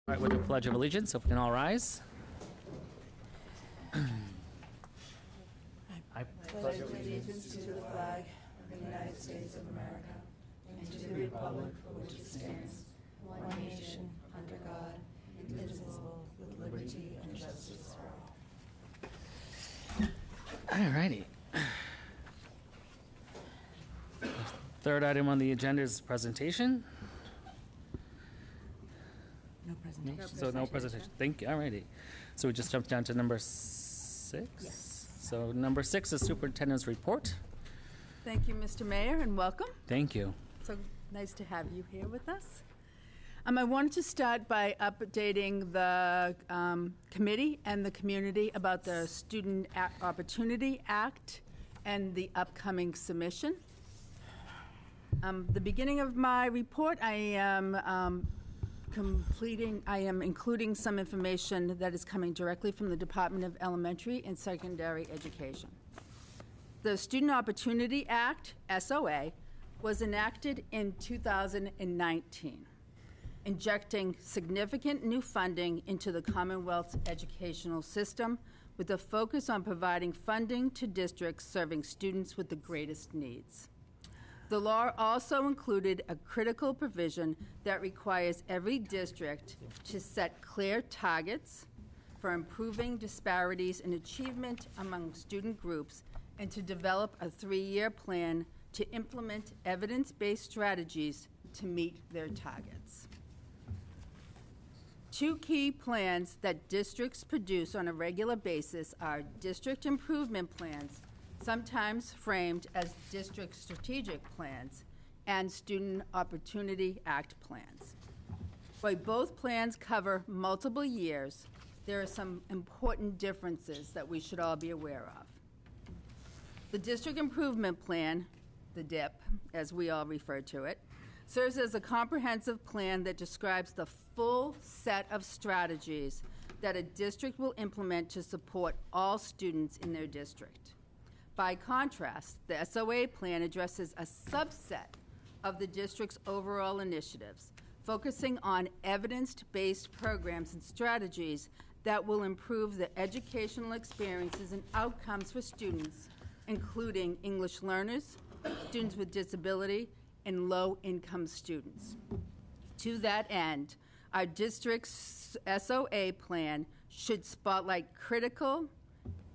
All right, with the Pledge of Allegiance, so if we can all rise. I pledge allegiance to the flag of the United States of America and to the republic for which it stands, one nation, under God, indivisible, with liberty and justice for all. All righty. Third item on the agenda is presentation. No presentation. So no presentation. Thank you. All righty. So we just jumped down to number 6. Yes. So number 6 is superintendent's report. Thank you, Mr. Mayor, and welcome. Thank you. So nice to have you here with us. I wanted to start by updating the committee and the community about the Student Opportunity Act and the upcoming submission. The beginning of my report, I am including some information that is coming directly from the Department of Elementary and Secondary Education. The Student Opportunity Act, SOA, was enacted in 2019, injecting significant new funding into the Commonwealth's educational system with a focus on providing funding to districts serving students with the greatest needs. The law also included a critical provision that requires every district to set clear targets for improving disparities in achievement among student groups and to develop a 3-year plan to implement evidence-based strategies to meet their targets. 2 key plans that districts produce on a regular basis are district improvement plans, sometimes framed as district strategic plans, and Student Opportunity Act plans. While both plans cover multiple years, there are some important differences that we should all be aware of. The District Improvement Plan, the DIP, as we all refer to it, serves as a comprehensive plan that describes the full set of strategies that a district will implement to support all students in their district. By contrast, the SOA plan addresses a subset of the district's overall initiatives, focusing on evidence-based programs and strategies that will improve the educational experiences and outcomes for students, including English learners, students with disability, and low-income students. To that end, our district's SOA plan should spotlight critical,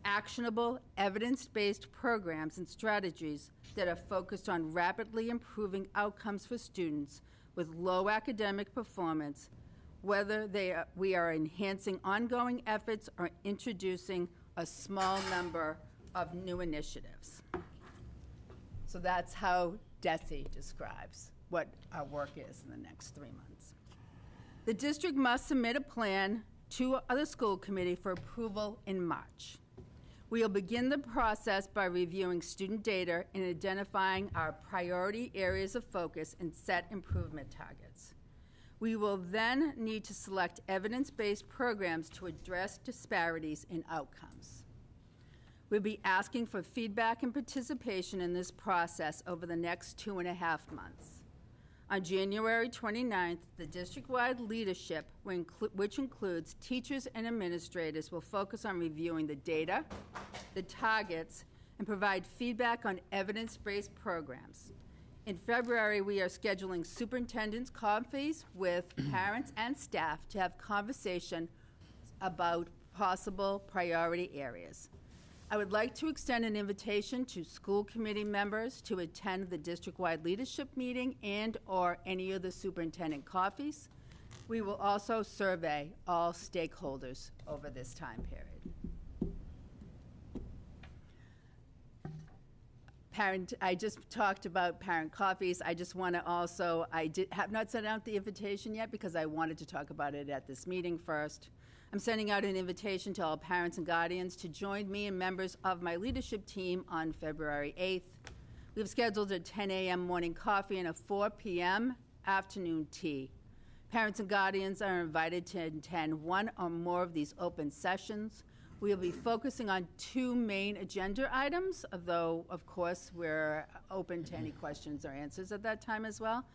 actionable, evidence-based programs and strategies that are focused on rapidly improving outcomes for students with low academic performance, whether we are enhancing ongoing efforts or introducing a small number of new initiatives. So that's how DESE describes what our work is in the next 3 months. The district must submit a plan to the school committee for approval in March. We will begin the process by reviewing student data and identifying our priority areas of focus and set improvement targets. We will then need to select evidence-based programs to address disparities in outcomes. We'll be asking for feedback and participation in this process over the next 2.5 months. On January 29th, the district-wide leadership, which includes teachers and administrators, will focus on reviewing the data, the targets, and provide feedback on evidence-based programs. In February, we are scheduling superintendents' coffees with parents and staff to have conversation about possible priority areas. I would like to extend an invitation to school committee members to attend the district-wide leadership meeting and/or any of the superintendent coffees. We will also survey all stakeholders over this time period. I just talked about parent coffees. I just want to also, have not sent out the invitation yet because I wanted to talk about it at this meeting first. I'm sending out an invitation to all parents and guardians to join me and members of my leadership team on February 8th. We've scheduled a 10 a.m. morning coffee and a 4 p.m. afternoon tea. Parents and guardians are invited to attend one or more of these open sessions. We'll be focusing on 2 main agenda items, although, of course, we're open to any questions or answers at that time as well.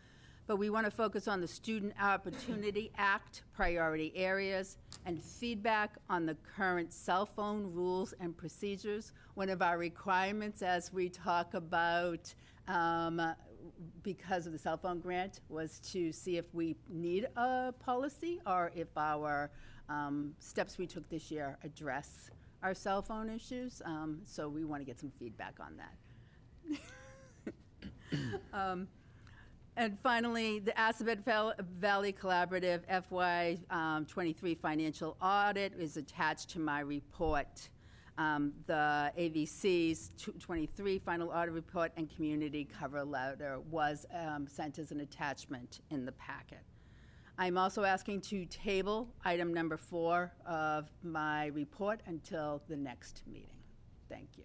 but we want to focus on the Student Opportunity Act priority areas and feedback on the current cell phone rules and procedures. One of our requirements as we talk about, because of the cell phone grant, was to see if we need a policy or if our steps we took this year address our cell phone issues. So we want to get some feedback on that. And finally, the Assabet Valley Collaborative FY23 financial audit is attached to my report. The AVC's 23 final audit report and community cover letter was sent as an attachment in the packet. I'm also asking to table item number 4 of my report until the next meeting. Thank you.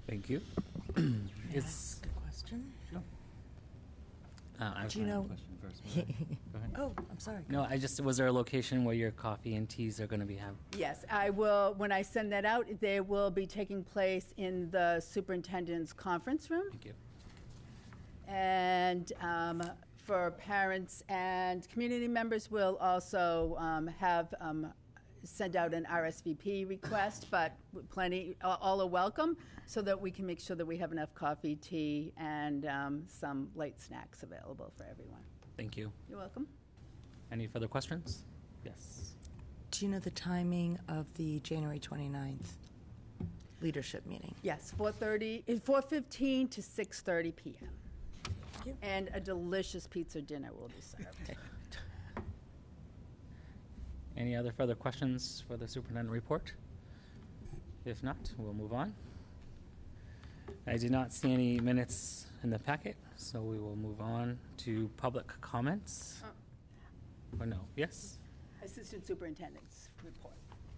Thank you. Ask a question? I Do you know? question first. Go ahead. Oh, I'm sorry. No, was there a location where your coffee and teas are going to be held? Yes, I will, when I send that out, they will be taking place in the superintendent's conference room. Thank you. And for parents and community members, we'll also have send out an RSVP request, but plenty, all are welcome, so that we can make sure that we have enough coffee, tea, and some light snacks available for everyone. Thank you. You're welcome. Any further questions? Yes. Do you know the timing of the January 29th leadership meeting? Yes, 4:15 to 6:30 p.m. Thank you. And a delicious pizza dinner will be served. Any other further questions for the superintendent report? If not, we'll move on. I do not see any minutes in the packet, so we will move on to public comments. Or no? Yes? Assistant Superintendent's report.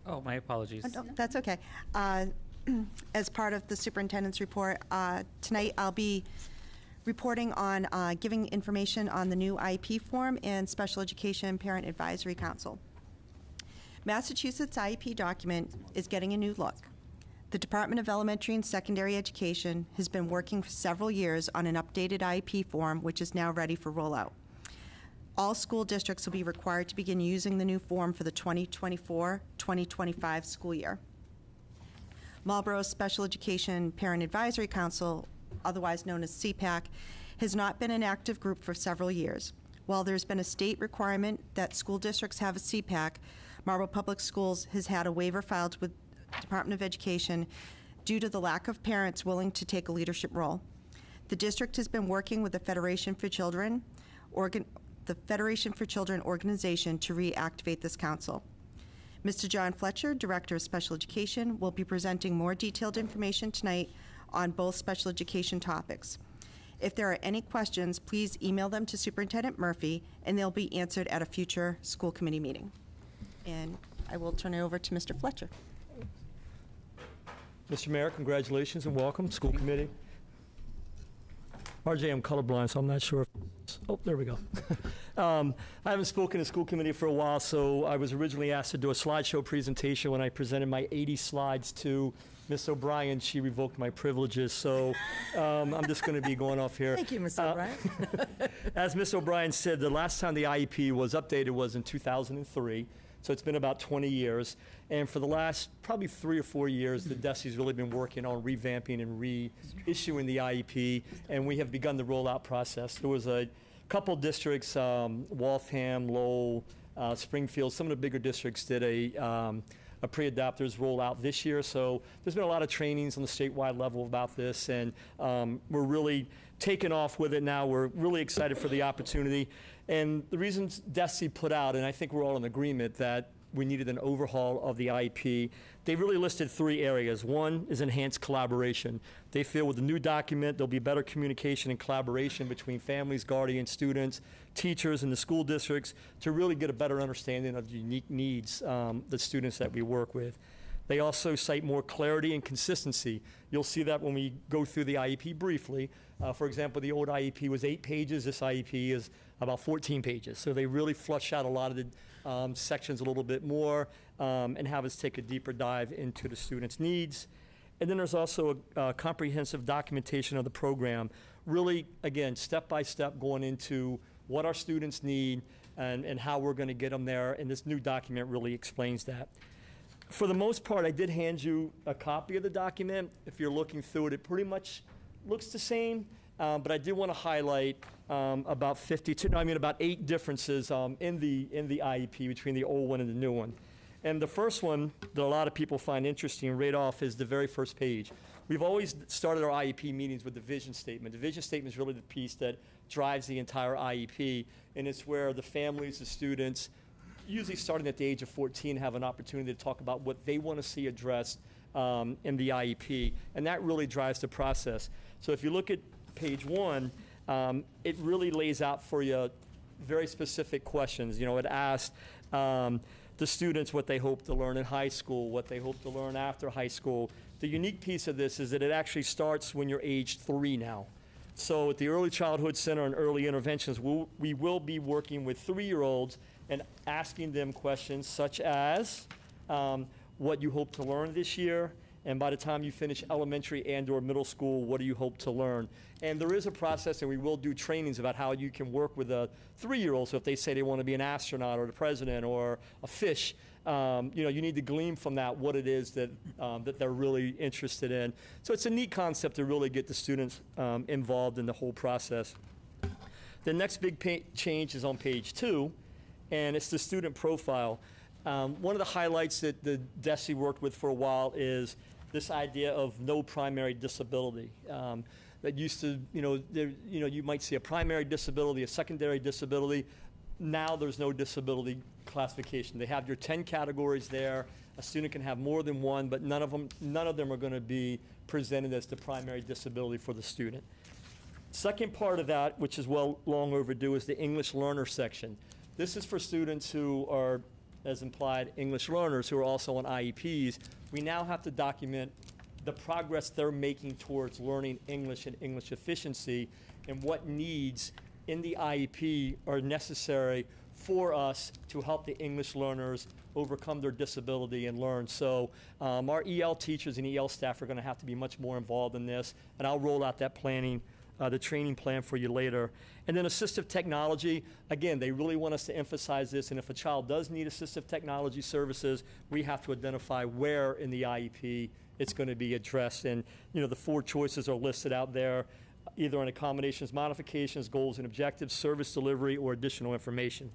Oh, my apologies. No, that's okay. As part of the superintendent's report, tonight I'll be reporting on giving information on the new IEP form and Special Education Parent Advisory Council. Massachusetts IEP document is getting a new look. The Department of Elementary and Secondary Education has been working for several years on an updated IEP form, which is now ready for rollout. All school districts will be required to begin using the new form for the 2024-2025 school year. Marlborough Special Education Parent Advisory Council, otherwise known as CPAC, has not been an active group for several years. While there's been a state requirement that school districts have a CPAC, Marlborough Public Schools has had a waiver filed with Department of Education due to the lack of parents willing to take a leadership role. The district has been working with the Federation for Children organization to reactivate this council. Mr. John Fletcher, Director of Special Education, will be presenting more detailed information tonight on both special education topics. If there are any questions, please email them to Superintendent Murphy, and they'll be answered at a future school committee meeting. And I will turn it over to Mr. Fletcher. Mr. Mayor, congratulations and welcome, school committee. RJ, I'm colorblind, so I'm not sure if, oh, there we go. I haven't spoken to school committee for a while, so I was originally asked to do a slideshow presentation. When I presented my 80 slides to Ms. O'Brien, she revoked my privileges, so I'm just going to be going off here. Thank you, Ms. O'Brien. As Ms. O'Brien said, the last time the IEP was updated was in 2003. So it's been about 20 years. And for the last probably 3 or 4 years, the DESI's really been working on revamping and reissuing the IEP, and we have begun the rollout process. There was a couple districts, Waltham, Lowell, Springfield, some of the bigger districts did a pre-adopters rollout this year. So there's been a lot of trainings on the statewide level about this, and we're really taking off with it now. We're really excited for the opportunity. And the reasons DESI put out, and I think we're all in agreement that we needed an overhaul of the IEP, they really listed 3 areas. One is enhanced collaboration. They feel with the new document, there'll be better communication and collaboration between families, guardians, students, teachers, and the school districts to really get a better understanding of the unique needs the students that we work with. They also cite more clarity and consistency. You'll see that when we go through the IEP briefly. For example, the old IEP was 8 pages. This IEP is about 14 pages. So they really flush out a lot of the sections a little bit more and have us take a deeper dive into the students' needs. And then there's also a comprehensive documentation of the program, really, again, step by step going into what our students need and how we're going to get them there. And this new document really explains that. For the most part, I did hand you a copy of the document. If you're looking through it, it pretty much looks the same. But I did want to highlight about 8 differences in the IEP between the old one and the new one. And the first one that a lot of people find interesting right off is the very first page. We've always started our IEP meetings with the vision statement. The vision statement is really the piece that drives the entire IEP, and it's where the families, the students, usually starting at the age of 14, have an opportunity to talk about what they want to see addressed in the IEP, and that really drives the process. So if you look at page 1, it really lays out for you very specific questions. You know, it asks the students what they hope to learn in high school, what they hope to learn after high school. The unique piece of this is that it actually starts when you're age 3 now. So at the Early Childhood Center and Early Interventions, we will be working with 3-year-olds and asking them questions such as what you hope to learn this year, and by the time you finish elementary and/or middle school, what do you hope to learn? And there is a process, and we will do trainings about how you can work with a 3-year-old. So if they say they want to be an astronaut or the president or a fish, you know, you need to glean from that what it is that that they're really interested in. So it's a neat concept to really get the students involved in the whole process. The next big change is on page 2, and it's the student profile. One of the highlights that the DESE worked with for a while is this idea of no primary disability. That used to, you might see a primary disability, a secondary disability. Now there's no disability classification. They have your 10 categories there. A student can have more than one, but none of them are going to be presented as the primary disability for the student. Second part of that, which is long overdue, is the English learner section. This is for students who are, as implied, English learners who are also on IEPs. We now have to document the progress they're making towards learning English and English efficiency, and what needs in the IEP are necessary for us to help the English learners overcome their disability and learn. So our EL teachers and EL staff are going to have to be much more involved in this, and I'll roll out that planning, the training plan for you later. And then assistive technology, again, they really want us to emphasize this, and if a child does need assistive technology services, we have to identify where in the IEP it's going to be addressed. And the 4 choices are listed out there, either on accommodations, modifications, goals and objectives, service delivery, or additional information.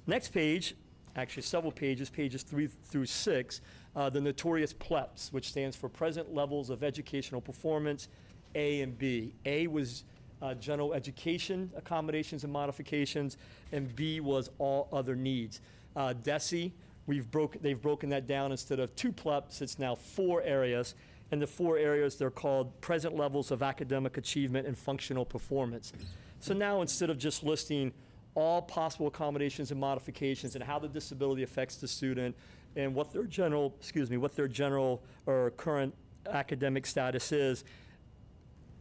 Next page, actually several pages, pages 3 through 6, the notorious PLEPs, which stands for Present Levels of Educational Performance, A and B. A was general education accommodations and modifications, and B was all other needs. DESE, they've broken that down. Instead of 2 PLEPs, it's now 4 areas. And the 4 areas, they're called present levels of academic achievement and functional performance. So now, instead of just listing all possible accommodations and modifications and how the disability affects the student and what their general or current academic status is,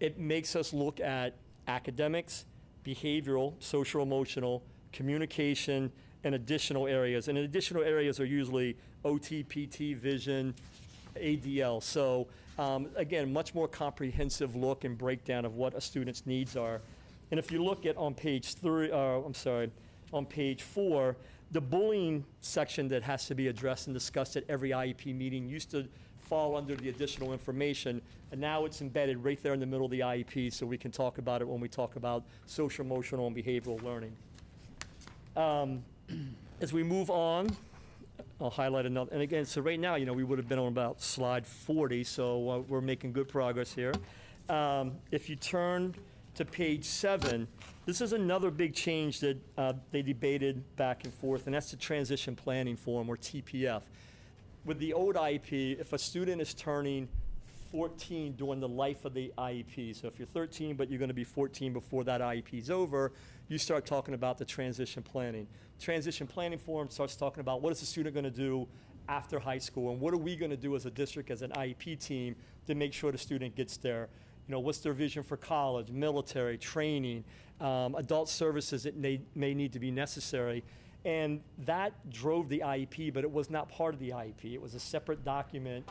it makes us look at academics, behavioral, social emotional, communication, and additional areas. And additional areas are usually OT, PT, vision, ADL. So again, much more comprehensive look and breakdown of what a student's needs are. And if you look at on page 4, the bullying section that has to be addressed and discussed at every IEP meeting used to fall under the additional information, and now it's embedded right there in the middle of the IEP, so we can talk about it when we talk about social, emotional, and behavioral learning. As we move on, I'll highlight another, and again, so right now, we would have been on about slide 40, so we're making good progress here. If you turn to page 7, this is another big change that they debated back and forth, and that's the Transition Planning Form, or TPF. With the old IEP, if a student is turning 14 during the life of the IEP, so if you're 13 but you're going to be 14 before that IEP is over, you start talking about the transition planning. Transition planning form starts talking about what is the student going to do after high school, and what are we going to do as a district, as an IEP team, to make sure the student gets there. What's their vision for college, military, training, adult services that may need to be necessary. And that drove the IEP, but it was not part of the IEP. It was a separate document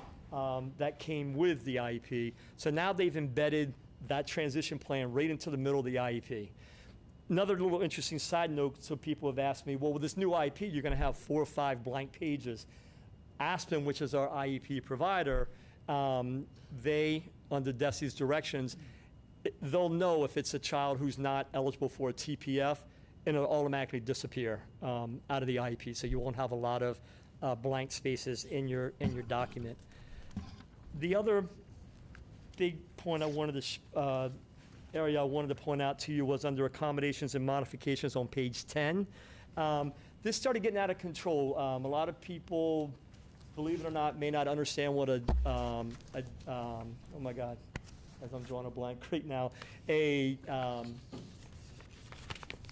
that came with the IEP. So now they've embedded that transition plan right into the middle of the IEP. Another little interesting side note, so people have asked me, well, with this new IEP, you're going to have 4 or 5 blank pages. Aspen, which is our IEP provider, they, under DESI's directions, they'll know if it's a child who's not eligible for a TPF, and it'll automatically disappear out of the IEP, so you won't have a lot of blank spaces in your document. The other big point I wanted to area I wanted to point out to you was under accommodations and modifications on page 10. This started getting out of control. A lot of people, believe it or not, may not understand what oh my God, as I'm drawing a blank right now,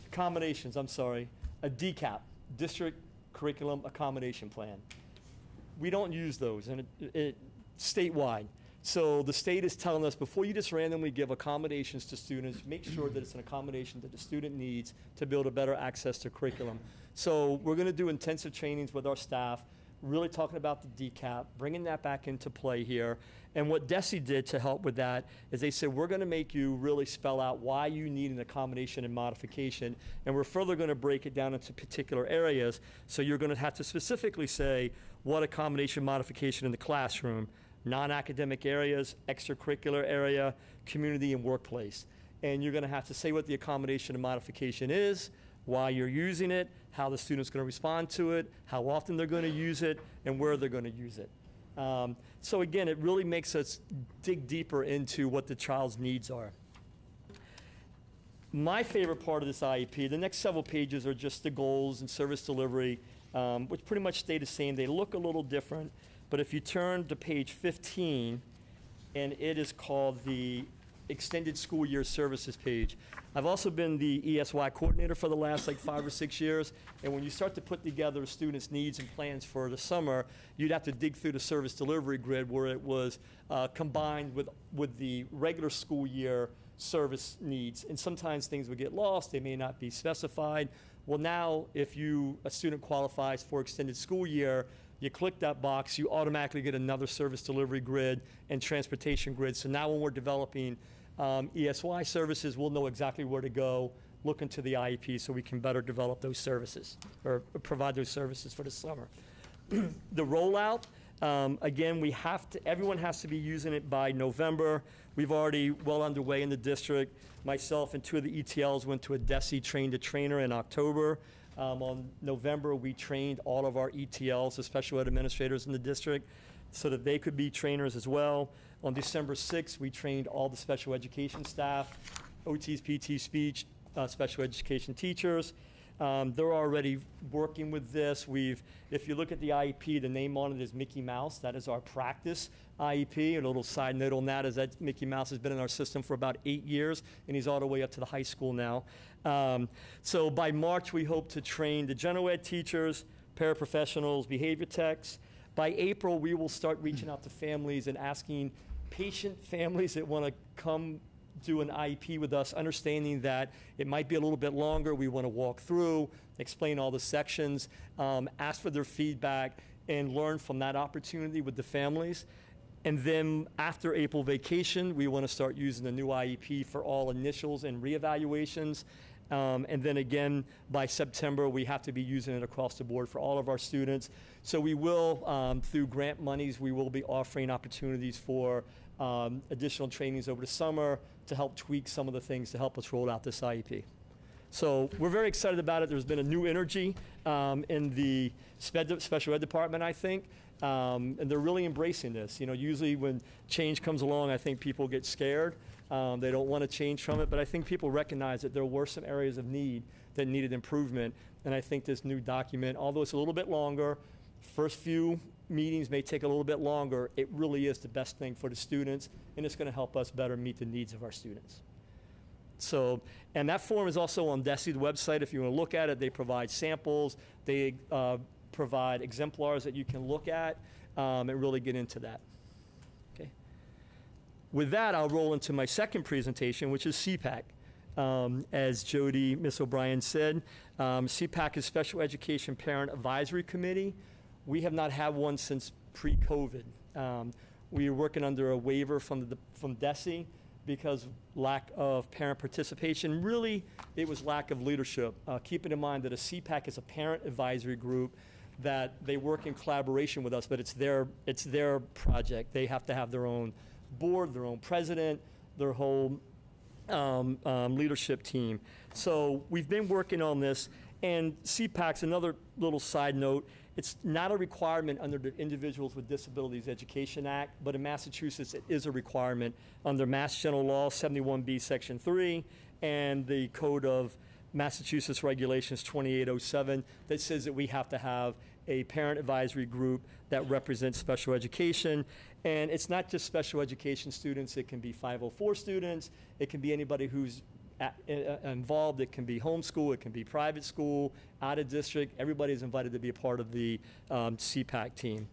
accommodations, I'm sorry, a DCAP, District Curriculum Accommodation Plan. We don't use those, and it statewide. So the state is telling us, before you just randomly give accommodations to students, make sure that it's an accommodation that the student needs to build a better access to curriculum. So we're going to do intensive trainings with our staff, really talking about the DCAP, bringing that back into play here. And what DESI did to help with that is they said, we're going to make you really spell out why you need an accommodation and modification, and we're further going to break it down into particular areas. So you're going to have to specifically say what accommodation modification in the classroom, non-academic areas, extracurricular area, community, and workplace. And you're going to have to say what the accommodation and modification is, why you're using it, how the student's going to respond to it, how often they're going to use it, and where they're going to use it. So again, it really makes us dig deeper into what the child's needs are. My favorite part of this IEP, the next several pages are just the goals and service delivery, which pretty much stay the same. They look a little different. But if you turn to page 15, and it is called the Extended School Year Services page. I've also been the ESY coordinator for the last 5 or 6 years, and when you start to put together students' needs and plans for the summer, you'd have to dig through the service delivery grid where it was combined with the regular school year service needs. And sometimes things would get lost, they may not be specified. Well, now if a student qualifies for extended school year, you click that box, you automatically get another service delivery grid and transportation grid. So now when we're developing ESY services, we'll know exactly where to go, look into the IEP so we can better develop those services or provide those services for the summer. The rollout, again, everyone has to be using it by November. We've already well underway in the district. Myself and 2 of the ETLs went to a DESI train-to-trainer in October. On November, we trained all of our ETLs, the special ed administrators in the district, so that they could be trainers as well. On December 6th, we trained all the special education staff, OTs, PTs, speech, special education teachers. They're already working with this. If you look at the IEP, the name on it is Mickey Mouse. That is our practice IEP. A little side note on that is that Mickey Mouse has been in our system for about 8 years, and he's all the way up to the high school now. So by March, we hope to train the general ed teachers, paraprofessionals, behavior techs. By April, we will start reaching out to families and asking patient families that want to come do an IEP with us, understanding that it might be a little bit longer. We want to walk through, explain all the sections, ask for their feedback, and learn from that opportunity with the families. And then after April vacation, we want to start using the new IEP for all initials and reevaluations. And then again, by September, we have to be using it across the board for all of our students. So we will, through grant monies, we will be offering opportunities for additional trainings over the summer to help tweak some of the things to help us roll out this IEP. So we're very excited about it. There's been a new energy in the special ed department, I think, and they're really embracing this. You know, usually when change comes along, I think people get scared. They don't want to change from it, but I think people recognize that there were some areas of need that needed improvement, and I think this new document, although it's a little bit longer, first few meetings may take a little bit longer, it really is the best thing for the students, and it's going to help us better meet the needs of our students. So, and that form is also on DESI's website. If you want to look at it, they provide samples, they provide exemplars that you can look at and really get into that. Okay. With that, I'll roll into my second presentation, which is CPAC. As Jody, Ms. O'Brien said, CPAC is Special Education Parent Advisory Committee. We have not had one since pre-COVID. We are working under a waiver from DESI. because lack of parent participation. Really, it was lack of leadership. Keeping in mind that a CPAC is a parent advisory group, that they work in collaboration with us, but it's their project. They have to have their own board, their own president, their whole leadership team. So we've been working on this, and CPAC's another little side note. It's not a requirement under the Individuals with Disabilities Education Act, but in Massachusetts it is a requirement under Mass General Law 71B Section 3 and the Code of Massachusetts Regulations 2807 that says that we have to have a parent advisory group that represents special education. And it's not just special education students. It can be 504 students. It can be anybody who's involved. It can be homeschool. It can be private school, out of district. Everybody's invited to be a part of the CPAC team.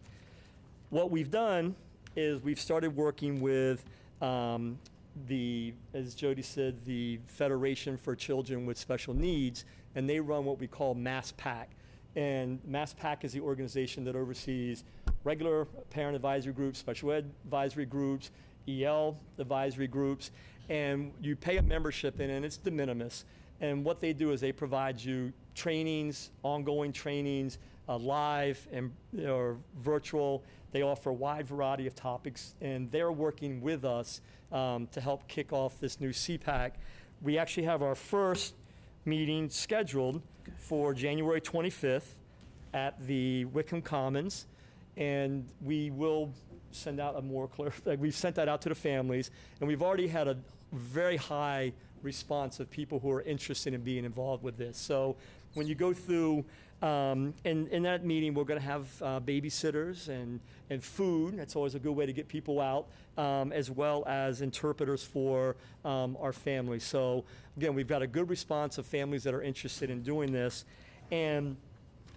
What we've done is we've started working with as Jody said, the Federation for Children with Special Needs, and they run what we call MassPAC. And MassPAC is the organization that oversees regular parent advisory groups, special ed advisory groups, EL advisory groups, and you pay a membership in, and it's de minimis. And what they do is they provide you trainings, ongoing trainings, live and or virtual. They offer a wide variety of topics, and they're working with us to help kick off this new CPAC. We actually have our first meeting scheduled for January 25th at the Wickham Commons, and we will send out a more clear, we've sent that out to the families, and we've already had a very high response of people who are interested in being involved with this. So when you go through, in that meeting, we're going to have babysitters and food. That's always a good way to get people out, as well as interpreters for our families. So again, we've got a good response of families that are interested in doing this. And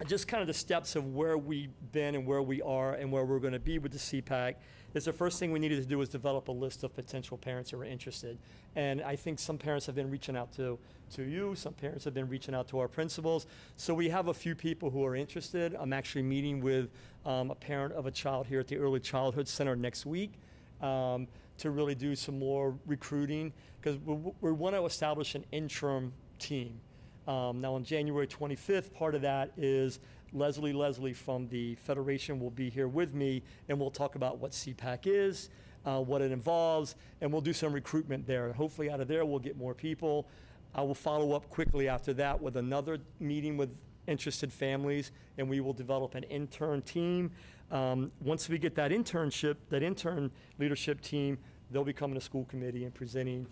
just kind of the steps of where we've been and where we are and where we're going to be with the CPAC is the first thing we needed to do was develop a list of potential parents who are interested. And I think some parents have been reaching out to you, some parents have been reaching out to our principals. So we have a few people who are interested. I'm actually meeting with a parent of a child here at the Early Childhood Center next week to really do some more recruiting, because we want to establish an interim team. Now on January 25th, part of that is Leslie from the Federation will be here with me, and we'll talk about what CPAC is, what it involves, and we'll do some recruitment there. Hopefully out of there we'll get more people. I will follow up quickly after that with another meeting with interested families, and we will develop an intern team. Once we get that intern leadership team, they'll be coming to school committee and presenting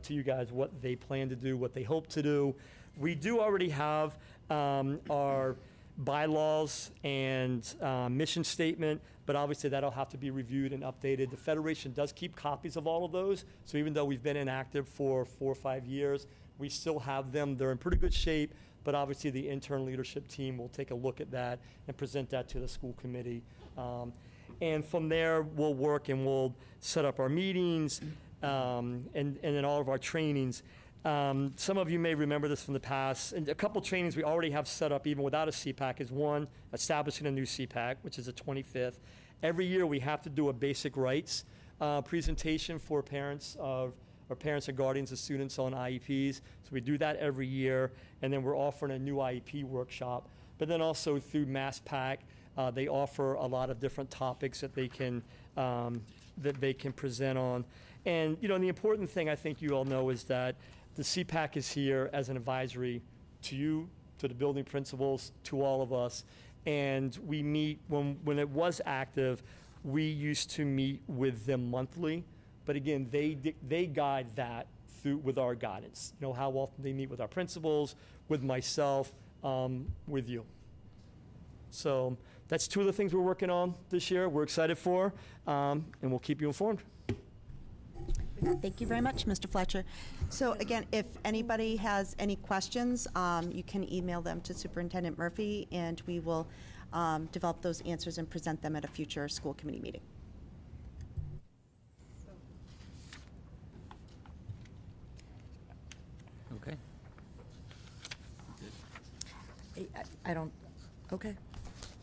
to you guys what they plan to do, what they hope to do. We do already have our bylaws and mission statement, but obviously that'll have to be reviewed and updated. The Federation does keep copies of all of those, so even though we've been inactive for 4 or 5 years, we still have them. They're in pretty good shape, but obviously the intern leadership team will take a look at that and present that to the school committee. And from there, we'll work and we'll set up our meetings and then all of our trainings. Some of you may remember this from the past. And a couple trainings we already have set up even without a CPAC is one, establishing a new CPAC, which is the 25th. Every year we have to do a basic rights presentation for parents and guardians of students on IEPs. So we do that every year, and then we're offering a new IEP workshop. But then also through MassPAC, they offer a lot of different topics that they can present on. And the important thing I think you all know is that the CPAC is here as an advisory to you, to the building principals, to all of us. And we meet, when it was active, we used to meet with them monthly. But again, they guide that through with our guidance. How often they meet with our principals, with myself, with you. So that's 2 of the things we're working on this year, we're excited for, and we'll keep you informed. Thank you very much, Mr. Fletcher. So again, if anybody has any questions, you can email them to Superintendent Murphy, and we will develop those answers and present them at a future school committee meeting. Okay. I don't, okay.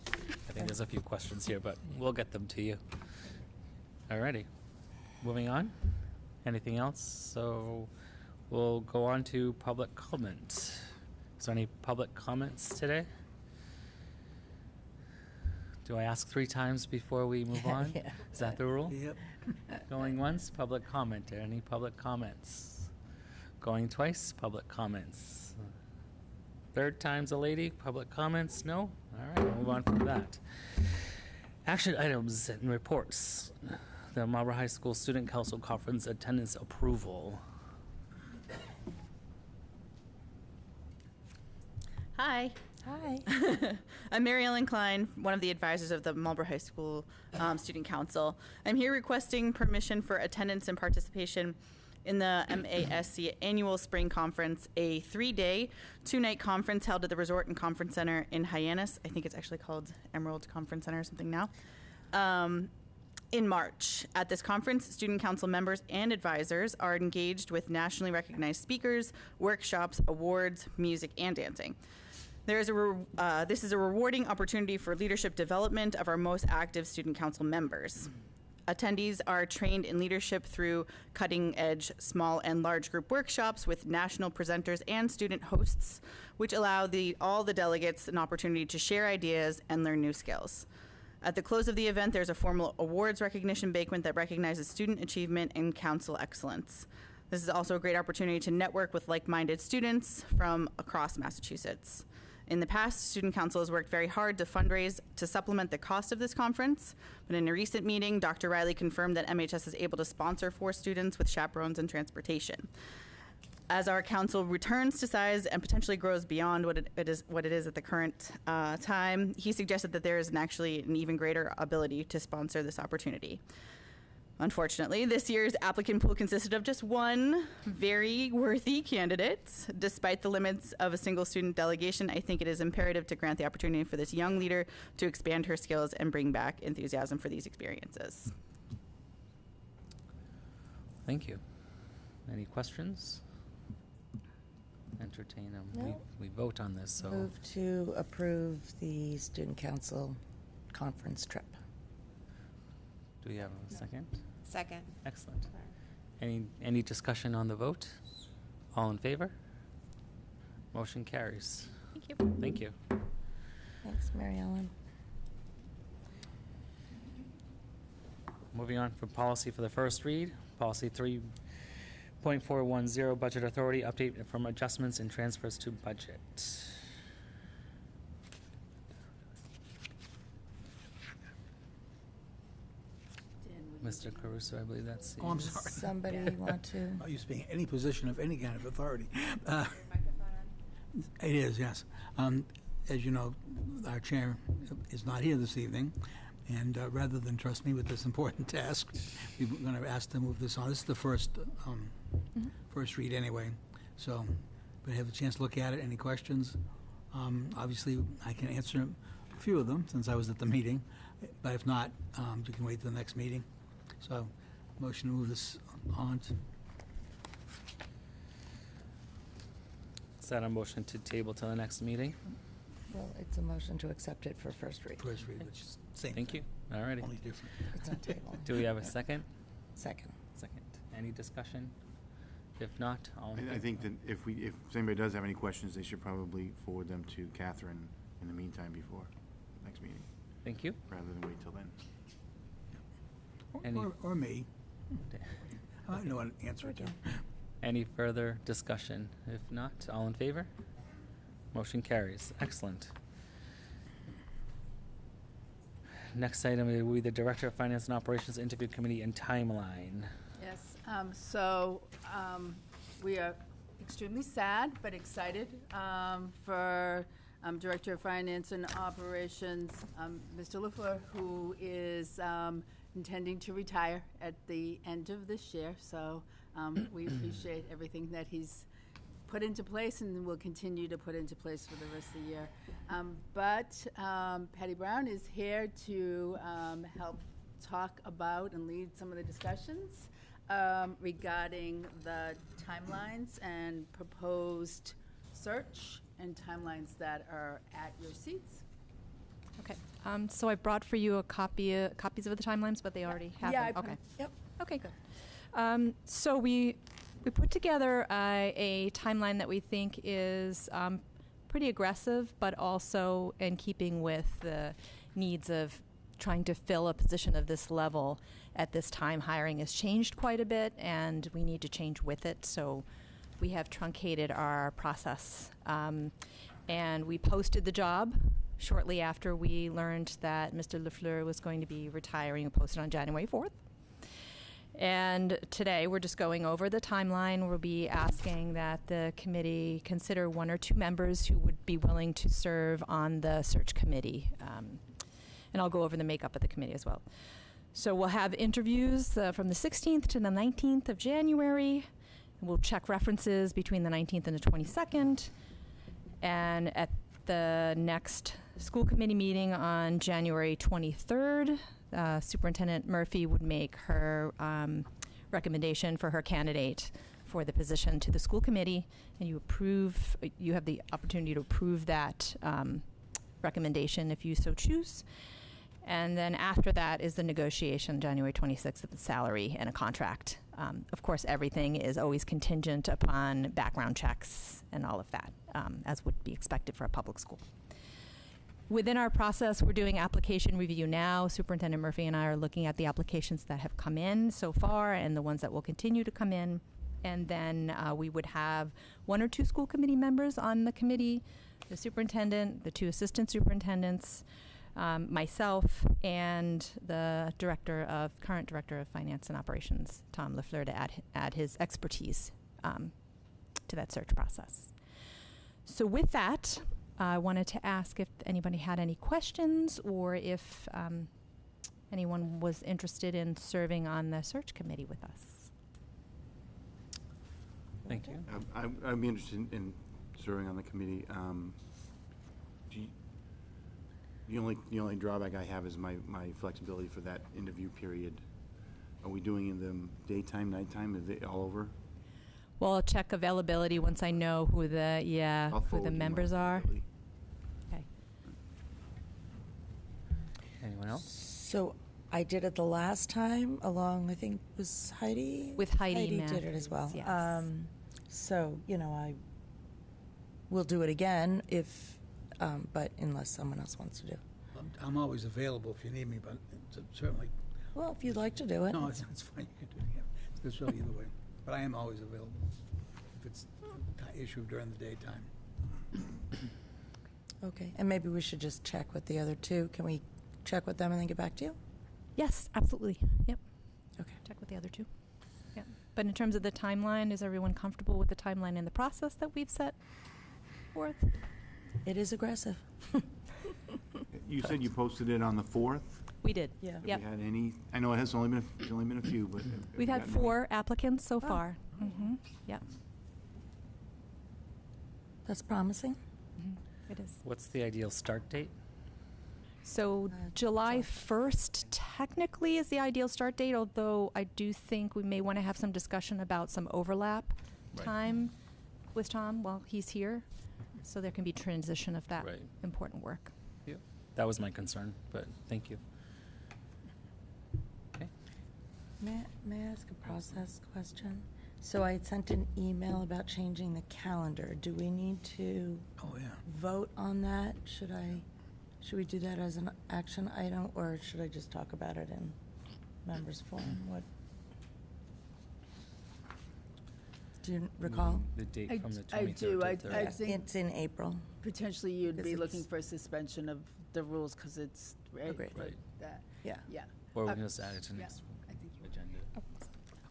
I think there's a few questions here, but we'll get them to you. Alrighty. Moving on. Anything else? So we'll go on to public comment. Is there any public comments today? Do I ask 3 times before we move on? Yeah. Is that the rule? Yep. Going once, public comment. Any public comments? Going twice, public comments. 3rd time's a lady, public comments? No? All right, we'll move on from that. Action items and reports. The Marlborough High School Student Council Conference attendance approval. Hi. Hi. I'm Mary Ellen Klein, one of the advisors of the Marlborough High School Student Council. I'm here requesting permission for attendance and participation in the MASC Annual Spring Conference, a 3-day, 2-night conference held at the Resort and Conference Center in Hyannis. I think it's actually called Emerald Conference Center or something now. In March. At this conference, student council members and advisors are engaged with nationally recognized speakers, workshops, awards, music, and dancing. This is a rewarding opportunity for leadership development of our most active student council members. Attendees are trained in leadership through cutting-edge small and large group workshops with national presenters and student hosts, which allow all the delegates an opportunity to share ideas and learn new skills. At the close of the event, there's a formal awards recognition banquet that recognizes student achievement and council excellence. This is also a great opportunity to network with like-minded students from across Massachusetts. In the past, Student Council has worked very hard to fundraise to supplement the cost of this conference, but in a recent meeting, Dr. Riley confirmed that MHS is able to sponsor 4 students with chaperones and transportation. As our council returns to size and potentially grows beyond what it is at the current time, he suggested that there is actually an even greater ability to sponsor this opportunity. Unfortunately, this year's applicant pool consisted of just 1 very worthy candidate. Despite the limits of a single student delegation, I think it is imperative to grant the opportunity for this young leader to expand her skills and bring back enthusiasm for these experiences. Thank you. Any questions? Entertain them. No. We vote on this, so. Move to approve the student council conference trip. Do we have a second? Second. Excellent. Any discussion on the vote? All in favor? Motion carries. Thank you. Thank you. Thanks, Mary Ellen. Moving on from policy for the first read, policy 3.410, budget authority, update from adjustments and transfers to budget. Mr. Caruso, I believe that's you. Oh, I'm sorry. Somebody want to? I used to be in any position of any kind of authority. It is, yes. As you know, our chair is not here this evening, and rather than trust me with this important task, we're going to ask to move this on. This is the first read anyway, so we have a chance to look at it. Any questions? Obviously, I can answer a few of them since I was at the meeting, but if not, you can wait till the next meeting. So, motion to move this on. Is that a motion to table till the next meeting? Well, it's a motion to accept it for first read. First read, which is same Thank you. thing, All righty. only different. It's on table. Do we have a second? Second. Second. Any discussion? If not, all in I think that if anybody does have any questions, they should probably forward them to Catherine in the meantime before next meeting, Thank you. rather than wait till then. Any- Or me. I know what to answer it to. Any further discussion? If not, all in favor? Motion carries. Excellent. Next item will be the Director of Finance and Operations Interview Committee and timeline. Yes, we are extremely sad but excited for Director of Finance and Operations, Mr. LaFleur, who is intending to retire at the end of this year. So we appreciate everything that he's put into place and will continue to put into place for the rest of the year. But Patty Brown is here to help talk about and lead some of the discussions regarding the timelines and proposed search and timelines that are at your seats. Okay, so I brought for you copies of the timelines, but they already have Yeah, them. Okay. Yep. Okay, good. So we put together a timeline that we think is pretty aggressive, but also in keeping with the needs of trying to fill a position of this level at this time. Hiring has changed quite a bit, and we need to change with it. So we have truncated our process. And we posted the job shortly after we learned that Mr. Lafleur was going to be retiring. We posted on January 4th. And today we're just going over the timeline. We'll be asking that the committee consider 1 or 2 members who would be willing to serve on the search committee. And I'll go over the makeup of the committee as well. So we'll have interviews from the 16th to the 19th of January. We'll check references between the 19th and the 22nd. And at the next school committee meeting on January 23rd, Superintendent Murphy would make her recommendation for her candidate for the position to the school committee, and you have the opportunity to approve that recommendation if you so choose. And then after that is the negotiation, January 26th, of the salary and a contract. Of course, everything is always contingent upon background checks and all of that, as would be expected for a public school. Within our process, we're doing application review now. Superintendent Murphy and I are looking at the applications that have come in so far and the ones that will continue to come in. And then we would have 1 or 2 school committee members on the committee, the superintendent, the 2 assistant superintendents, myself, and the current director of finance and operations, Tom Lafleur, to add his expertise to that search process. So with that, I wanted to ask if anybody had any questions or if anyone was interested in serving on the search committee with us. Thank you. I'd be interested in serving on the committee. The only drawback I have is my flexibility for that interview period. Are we doing them daytime, nighttime? Is it all over? Well, I'll check availability once I know who the members are. Okay. Anyone else? So I did it the last time along, I think, was Heidi? With Heidi did it as well. Yes. So, I will do it again if, but unless someone else wants to do it. I'm always available if you need me, but certainly. Well, if you'd like to do it. No, it's fine. You can do it. Yeah. It's really either way. But I am always available if it's an issue during the daytime. Okay. And maybe we should just check with the other 2. Can we check with them and then get back to you? Yes, absolutely. Yep. Okay. Check with the other 2. Yep. But in terms of the timeline, is everyone comfortable with the timeline and the process that we've set forth? It is aggressive. You said you posted it on the 4th? We did. Yeah. Yep. Have we had any? I know it's only been a few, but have We've we had gotten 4 applicants so far. Mm-hmm. Yep. That's promising. It is. What's the ideal start date? So July 1st technically is the ideal start date, although I do think we may want to have some discussion about some overlap time with Tom while he's here, so there can be transition of that important work. Yeah, that was my concern, but thank you. Okay. May I ask a process question? So I had sent an email about changing the calendar. Do we need to vote on that? Should we do that as an action item, or should I just talk about it in members forum? What? Do you recall? The date from the 23rd I do. to I 30th. think It's in April. potentially you'd be Because looking it's- for a suspension of the rules because it's Agreed. Right. that. Yeah. Yeah. Or we Uh, can just add it to yeah, next I think you would. agenda.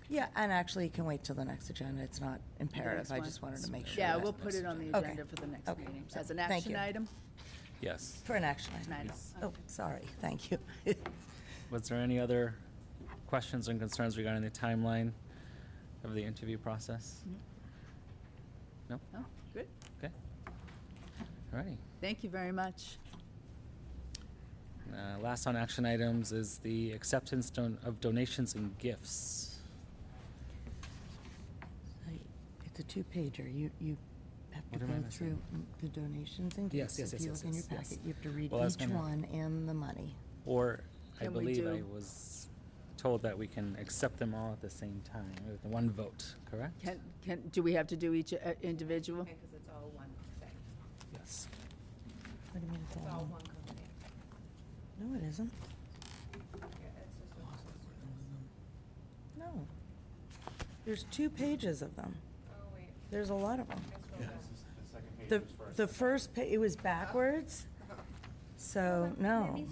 Yeah, and actually, you can wait till the next agenda. It's not imperative. next I one. just wanted to make sure. Yeah, that- we'll put it on the Okay. agenda for the next Okay. meeting So, as an thank action you. item. Yes. For an action An item. item. Oh, Okay. sorry. Thank you. Was there any other questions and concerns regarding the timeline of the interview process? No? Oh, good. Okay. All righty. Thank you very much. Last on action items is the acceptance of donations and gifts. It's a 2-pager. You have to What am I go missing? through the donations and Yes, gifts. yes, If yes, you yes, look in your yes, yes. packet, you have to read Well, I was each gonna- one and the money. Or I Can we believe do- I was told that we can accept them all at the same time with one vote, correct? Do we have to do each individual? Because it's all one thing. Yes. What do you mean it's all one company. No, it isn't. No. There's 2 pages of them. Oh, wait. There's a lot of them. The first it was backwards. So, no.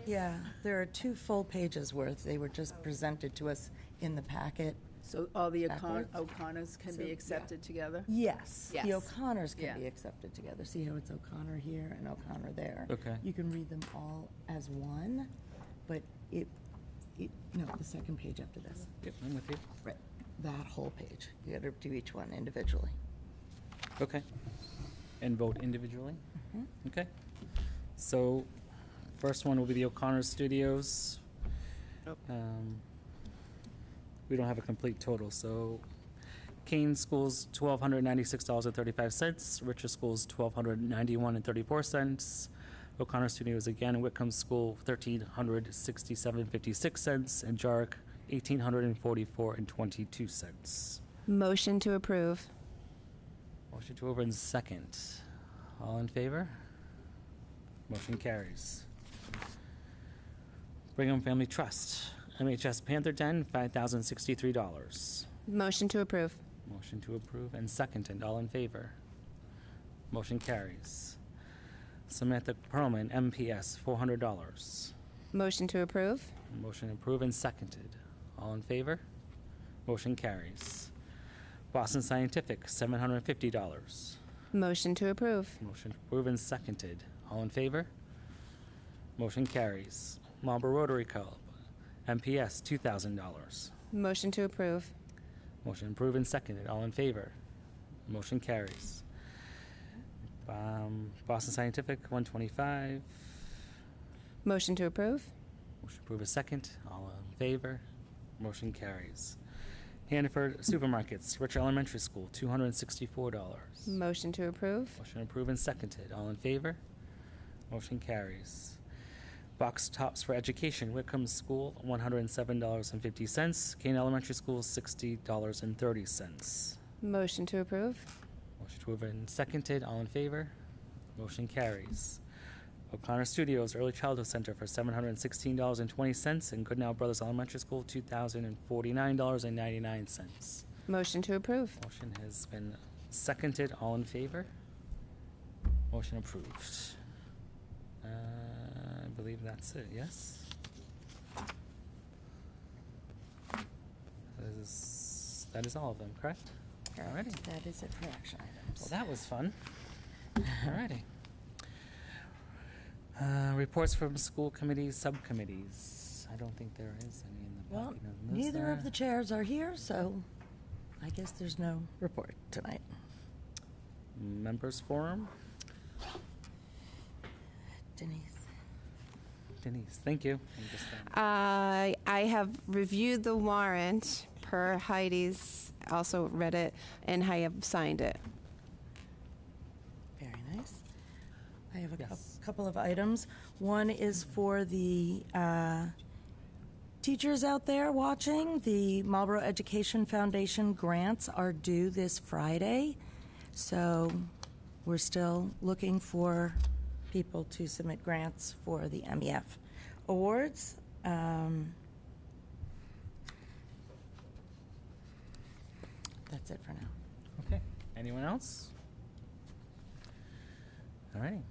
Yeah, there are 2 full pages worth. They were just presented to us in the packet. So all the Backwards. O'Connors can be accepted together? Yes, the Yes. O'Connors can Yeah. be accepted together. See how it's O'Connor here and O'Connor there? Okay. You can read them all as one, but no, the second page after this. Yep, I'm with you. Right, that whole page. You gotta do each one individually. Okay. And vote individually? Mhm. Okay. So, first one will be the O'Connor Studios. We don't have a complete total, so Kane Schools, $1,296.35. Richard Schools, $1,291.34. O'Connor Studios again, Whitcomb School, $1,367.56, and Jarrick, $1,844.22. Motion to approve. Motion to over in second. All in favor? Motion carries. Brigham Family Trust, MHS Panther Den, $5,063. Motion to approve. Motion to approve and second, and all in favor. Motion carries. Samantha Perlman, MPS, $400. Motion to approve. Motion approved and seconded. All in favor? Motion carries. Boston Scientific, $750. Motion to approve. Motion approved and seconded. All in favor? Motion carries. Marlborough Rotary Club, MPS, $2,000. Motion to approve. Motion approved and seconded. All in favor? Motion carries. Boston Scientific, $125. Motion to approve. Motion approved and second. All in favor? Motion carries. Hannaford Supermarkets, Rich Elementary School, $264. Motion to approve. Motion approved and seconded. All in favor? Motion carries. Box Tops for Education, Whitcomb School, $107.50. Kane Elementary School, $60.30. Motion to approve. Motion approved and seconded. All in favor? Motion carries. O'Connor Studios Early Childhood Center for $716.20, and Goodnow Brothers Elementary School, $2,049.99. Motion to approve. Motion has been seconded. All in favor? Motion approved. I believe that's it, yes? That is all of them, correct? Alrighty. That is it for action items. Well, that was fun. Alrighty. Reports from school committees, subcommittees. I don't think there is any in the Well, packet. Is neither there? of the chairs are here, so I guess there's no report tonight. Members forum. Denise, thank you. I'm just, I have reviewed the warrant per Heidi's, also read it, and I have signed it. Very nice. I have a Yes. couple of items. One is for the teachers out there watching. The Marlborough Education Foundation grants are due this Friday, so we're still looking for people to submit grants for the MEF awards. That's it for now. okay. Anyone else? Alrighty.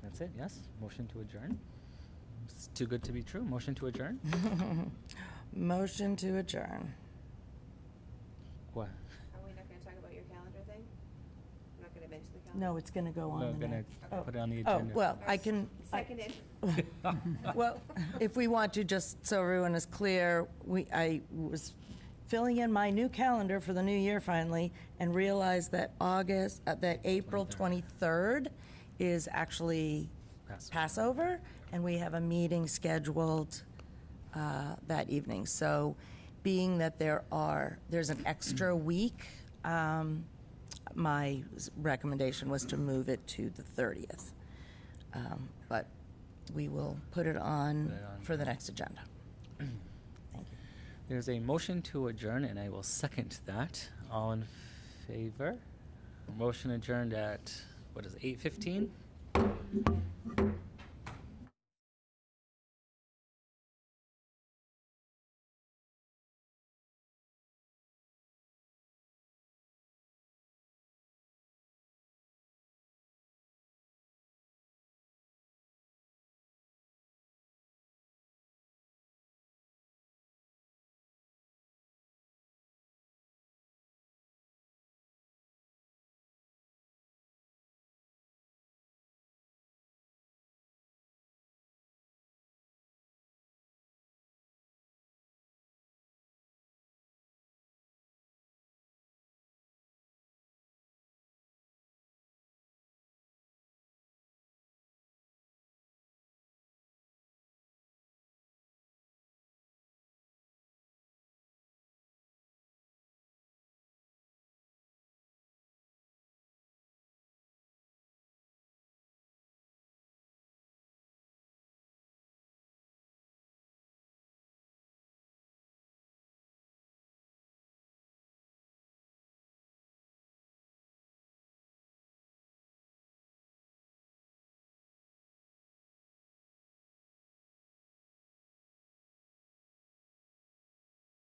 That's it, yes? Motion to adjourn? It's too good to be true. Motion to adjourn? Motion to adjourn. What? Are we not going to talk about your calendar thing? I'm not going to mention the calendar? No, it's going to go on No, the I'm gonna next. put it on the Oh, agenda. well, I can, Seconded. well, if we want to, just so everyone is clear, I was filling in my new calendar for the new year finally, and realized that that April 23rd is actually Passover, and we have a meeting scheduled that evening. So being that there's an extra week, my recommendation was to move it to the 30th. But we will put it on for the next agenda. Thank you. There's a motion to adjourn, and I will second that. All in favor? Motion adjourned at, what is it, 8:15?